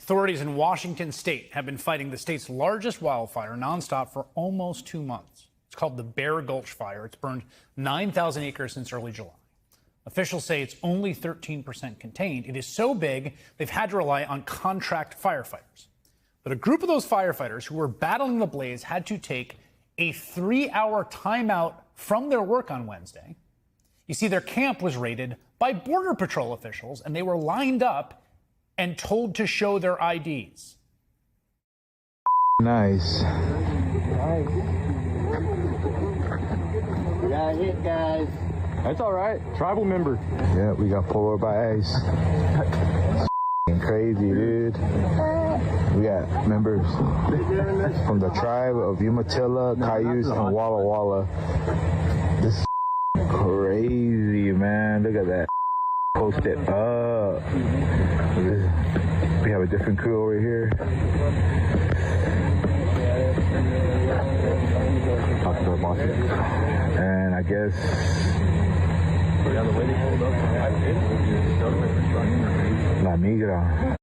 Authorities in Washington state have been fighting the state's largest wildfire nonstop for almost 2 months. It's called the Bear Gulch Fire. It's burned 9,000 acres since early July. Officials say it's only 13% contained. It is so big, they've had to rely on contract firefighters. But a group of those firefighters who were battling the blaze had to take a 3-hour timeout from their work on Wednesday. You see, their camp was raided by Border Patrol officials, and they were lined up and told to show their IDs. Nice. We got hit, guys. That's all right. Tribal member. Yeah, we got pulled over by ICE. Crazy, dude. We got members from the tribe of Umatilla, Cayuse, and Walla Walla. This is crazy, man. Look at that. Post it up. We have a different crew over here. Talk to the bosses. And I guess La Migra.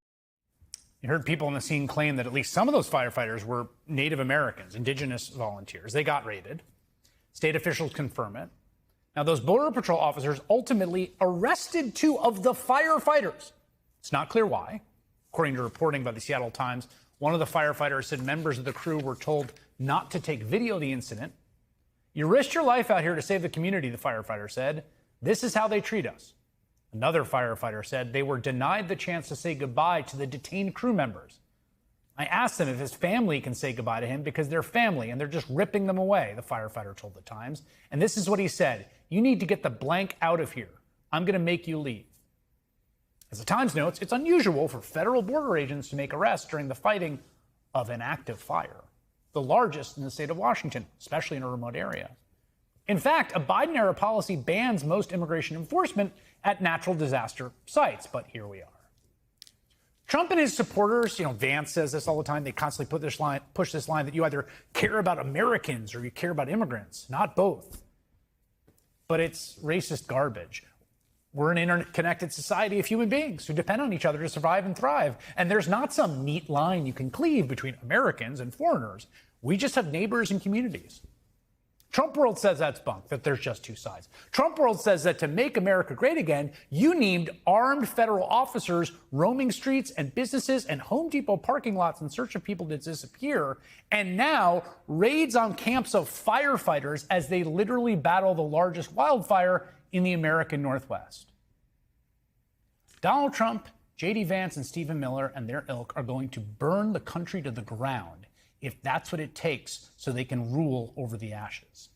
You heard people on the scene claim that at least some of those firefighters were Native Americans, indigenous volunteers. They got raided. State officials confirm it. Now, those Border Patrol officers ultimately arrested 2 of the firefighters. It's not clear why. According to reporting by the Seattle Times, one of the firefighters said members of the crew were told not to take video of the incident. You risked your life out here to save the community, the firefighter said. This is how they treat us. Another firefighter said they were denied the chance to say goodbye to the detained crew members. I asked him if his family can say goodbye to him because they're family and they're just ripping them away, the firefighter told the Times. And this is what he said: "You need to get the blank out of here. I'm going to make you leave." As the Times notes, it's unusual for federal border agents to make arrests during the fighting of an active fire, the largest in the state of Washington, especially in a remote area. In fact, a Biden-era policy bans most immigration enforcement at natural disaster sites, but here we are. Trump and his supporters, Vance says this all the time, they constantly push this line that you either care about Americans or you care about immigrants, not both. But it's racist garbage. We're an interconnected society of human beings who depend on each other to survive and thrive. And there's not some neat line you can cleave between Americans and foreigners. We just have neighbors and communities. Trump world says that's bunk, that there's just 2 sides. Trump world says that to make America great again, you need armed federal officers roaming streets and businesses and Home Depot parking lots in search of people to disappear. And now raids on camps of firefighters as they literally battle the largest wildfire in the American Northwest. Donald Trump, J.D. Vance, and Stephen Miller and their ilk are going to burn the country to the ground if that's what it takes so they can rule over the ashes.